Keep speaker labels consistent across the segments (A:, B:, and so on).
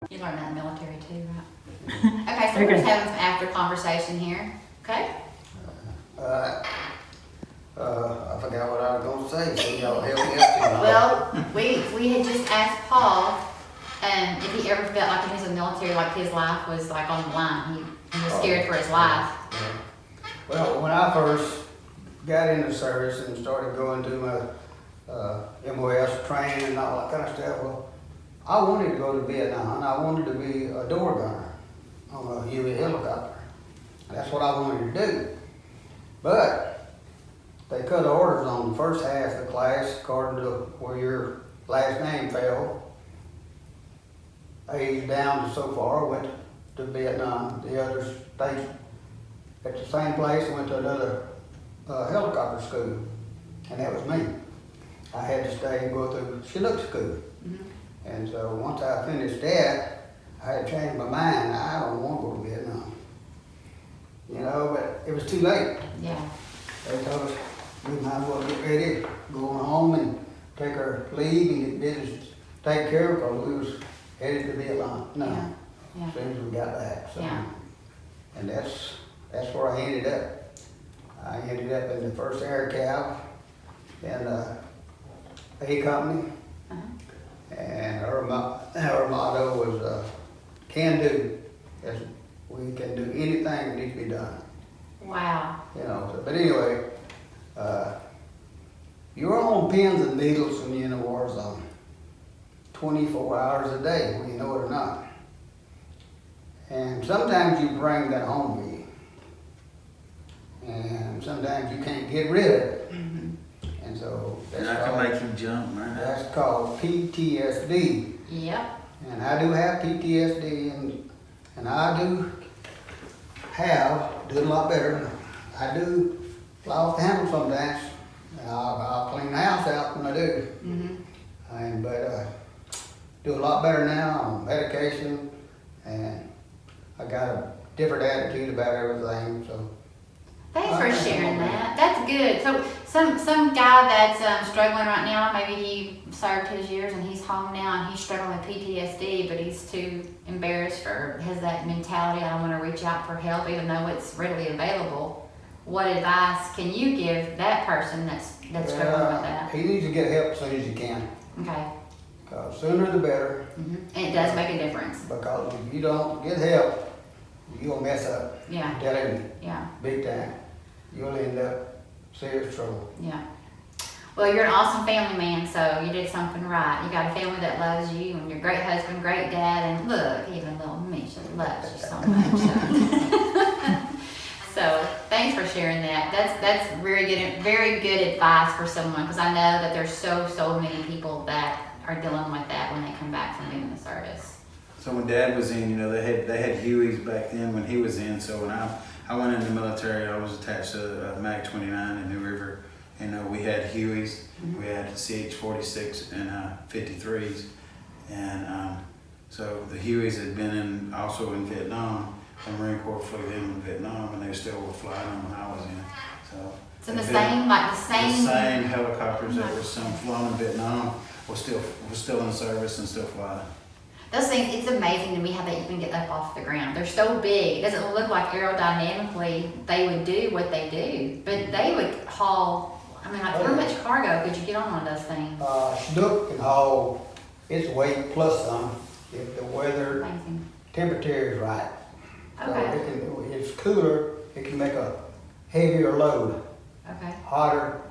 A: You learned that in the military too, right? Okay, so we're just having some after conversation here, okay?
B: I forgot what I was gonna say, so y'all help me out.
A: Well, we had just asked Paul, if he ever felt like when he was in the military, like his life was like on the line. He was scared for his life.
B: Yeah. Well, when I first got into service and started going to my MOS training and all that kind of stuff, well, I wanted to go to Vietnam and I wanted to be a door gunner on a Huey helicopter. That's what I wanted to do. But they cut orders on the first half of the class according to where your last name fell. Aged down to so far, went to Vietnam. The others stayed at the same place, went to another helicopter school, and that was me. I had to stay and go through Chinook school.
A: Mm-hmm.
B: And so once I finished that, I had changed my mind. I don't want to go to Vietnam. You know, but it was too late.
A: Yeah.
B: They told us we might as well get ready, go on home and take our leave and get business taken care of because we was headed to Vietnam. No,
A: Yeah.
B: as soon as we got back. So,
A: Yeah.
B: and that's where I ended up. I ended up in the first air cab in A company, and our motto was "Can do." Yes, we can do anything that needs to be done.
A: Wow.
B: You know, so, but anyway, you're on pins and needles when you're in a war zone. 24 hours a day, whether you know it or not. And sometimes you bring that home with you. And sometimes you can't get rid of it.
A: Mm-hmm.
B: And so
C: And I can make you jump, man.
B: that's called PTSD.
A: Yep.
B: And I do have PTSD, and I do do a lot better. I do fly off the handle sometimes. I'll clean the house out when I do.
A: Mm-hmm.
B: But do a lot better now on medication, and I got a different attitude about everything. So
A: Thanks for sharing that. That's good. So some guy that's struggling right now, maybe he served his years and he's home now and he's struggling with PTSD, but he's too embarrassed or has that mentality, I don't want to reach out for help even though it's readily available. What advice can you give that person that's struggling with that?
B: He needs to get help as soon as he can.
A: Okay.
B: Because sooner the better.
A: Mm-hmm. And it does make a difference.
B: Because if you don't get help, you're going to mess up.
A: Yeah.
B: I'm telling you.
A: Yeah.
B: Big time. You'll end up serious trouble.
A: Yeah. Well, you're an awesome family man, so you did something right. You got a family that loves you, and you're a great husband, great dad, and look, even little Misha loves you so much. So thanks for sharing that. That's very good advice for someone, because I know that there's so many people that are dealing with that when they come back from being in the service.
C: So when Dad was in, you know, they had Hueys back then when he was in. So when I went in the military, I was attached to Mag 29 in New River. And we had Hueys, we had CH-46 and 53s. And so the Hueys had been also in Vietnam. The Marine Corps flew them in Vietnam, and they still were flying them when I was in.
A: So the same
C: helicopters that were some flown in Vietnam were still in service and still flying.
A: Those things, it's amazing to me how they even get up off the ground. They're so big. It doesn't look like aerodynamically they would do what they do, but they would haul, I mean, like how much cargo could you get on one of those things?
B: Chinook can haul its weight plus some if the weather temperature is right.
A: Okay.
B: So if it's cooler, it can make a heavier load.
A: Okay.
B: Hotter,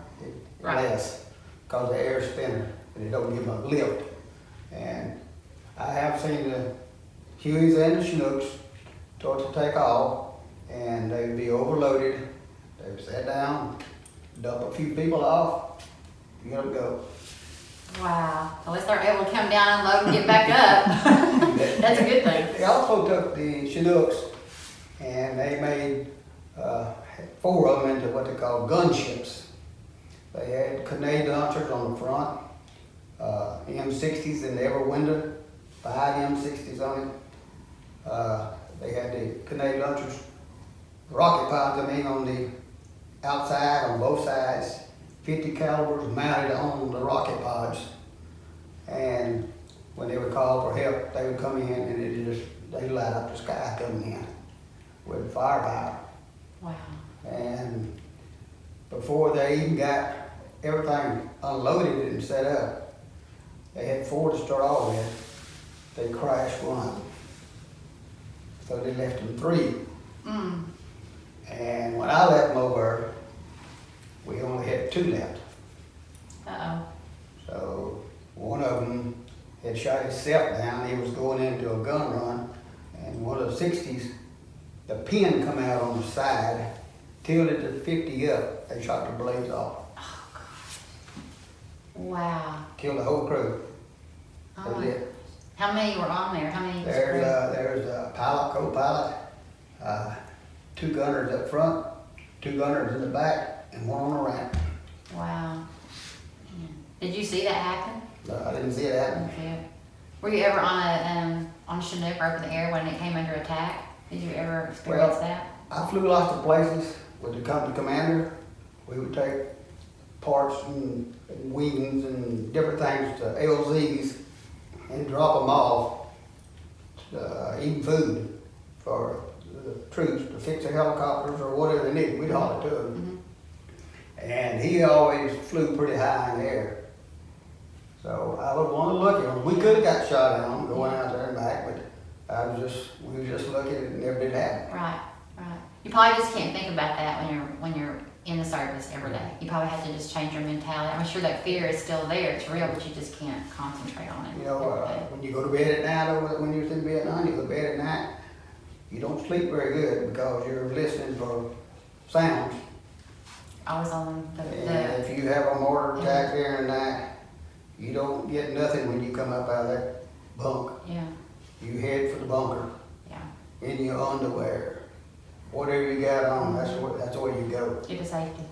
A: Right.
B: less, because the air's thinner and it don't give them a lift. And I have seen the Hueys and the Chinooks start to take off, and they'd be overloaded. They'd sit down, dump a few people off, you gotta go.
A: Wow. At least they're able to come down, unload, and get back up. That's a good thing.
B: They also took the Chinooks and they made 4 of them into what they call gunships. They had grenade launchers on the front, M60s in every window, 5 M60s on it. They had the grenade launchers, rocket pods, on the outside on both sides, 50 calibers mounted on the rocket pods. And when they would call for help, they would come in and they light up the sky coming in with firepower.
A: Wow.
B: And before they even got everything unloaded and set up, they had 4 to start off with. They crashed 1. So they left them 3.
A: Mm.
B: And when I left them over, we only had 2 left.
A: Uh-oh.
B: So one of them had shot himself down. He was going into a gun run, and one of the 60s, the pin come out on the side, tilted to 50 up. They shot the blades off.
A: Oh, God. Wow.
B: Killed the whole crew.
A: Oh,
B: That's it.
A: how many were on there? How many?
B: There's a pilot, co-pilot, 2 gunners up front, 2 gunners in the back, and 1 on the ramp.
A: Wow. Man. Did you see that happen?
B: I didn't see it happen.
A: Okay. Were you ever on Chinook or up in the air when it came under attack? Did you ever experience
B: Well,
A: that?
B: I flew lots of places with the company commander. We would take parts and wings and different things to LZs and drop them off, eating food for the troops to fix their helicopters or whatever they needed. We'd haul it to them.
A: Mm-hmm.
B: And he always flew pretty high in the air. So I was one of the lucky ones. We could have got shot down going out there and back, but we were just lucky that it never did happen.
A: Right, right. You probably just can't think about that when you're in the service every day. You probably have to just change your mentality. I'm sure that fear is still there. It's real, but you just can't concentrate on it.
B: You know, when you go to bed at night, or when you're in Vietnam, you go to bed at night, you don't sleep very good because you're listening for sounds.
A: Always on
B: And if you have a mortar attack there in the night, you don't get nothing when you come up out of that bunk.
A: yeah,
B: You head for the bunker
A: yeah.
B: in your underwear, whatever you got on. That's where you go.
A: Get to safety.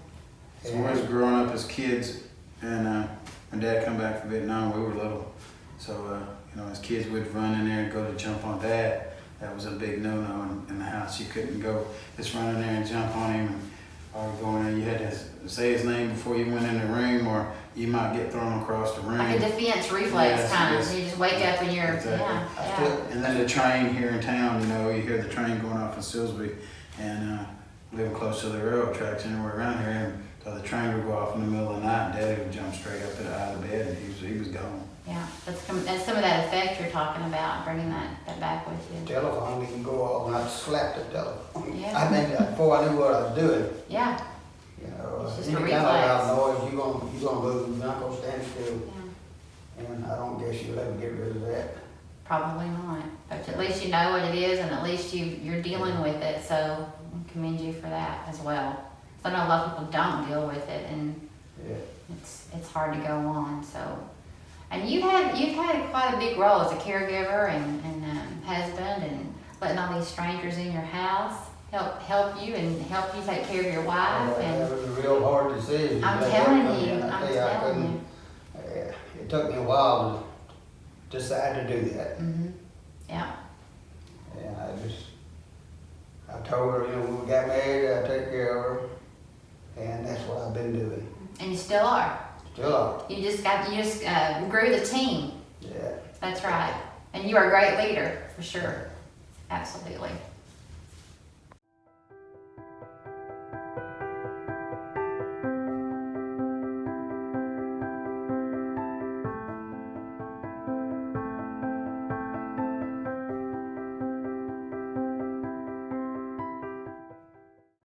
C: So when we was growing up as kids, and when Dad come back from Vietnam, we were little. So you know, as kids, we'd run in there and go to jump on Dad. That was a big no-no in the house. You couldn't go just run in there and jump on him, or go in there. You had to say his name before you went in the room, or you might get thrown across the room.
A: Like a defense reflex
C: Yes,
A: kind of.
C: yes.
A: You just wake up and you're,
C: Exactly.
A: yeah.
C: And then the train here in town, you know, you hear the train going off in Silsbee, and living close to the railroad tracks anywhere around here, and so the train would go off in the middle of the night, and Daddy would jump straight up out of bed, and he was gone.
A: Yeah, that's some of that effect you're talking about, bringing that back with you.
B: Telephone, we can go off and I'd slap the telephone.
A: Yeah.
B: I think before I knew what I was doing,
A: Yeah,
B: you know,
A: It's just
B: any
A: a
B: kind of loud
A: reflex.
B: noise, you're gonna move, you're not gonna stand still.
A: yeah,
B: And I don't guess you'll ever get rid of that.
A: probably not. But at least you know what it is, and at least you're dealing with it, so I commend you for that as well. So I know a lot of people don't deal with it, and
B: Yeah.
A: it's hard to go on, so. And you've had quite a big role as a caregiver and husband, and letting all these strangers in your house help you take care of your wife.
B: That
A: And
B: was a real hard decision.
A: I'm
B: That
A: telling
B: come
A: you,
B: in. I
A: I'm
B: tell you, I
A: telling
B: couldn't- It took me a while to decide to do that.
A: yeah,
B: And I told her, you know, when we got married, I'd take care of her. And that's what I've been doing.
A: and you still are.
B: Still are.
A: You just grew the team.
B: Yeah.
A: That's right, and you are a great leader for sure. Absolutely.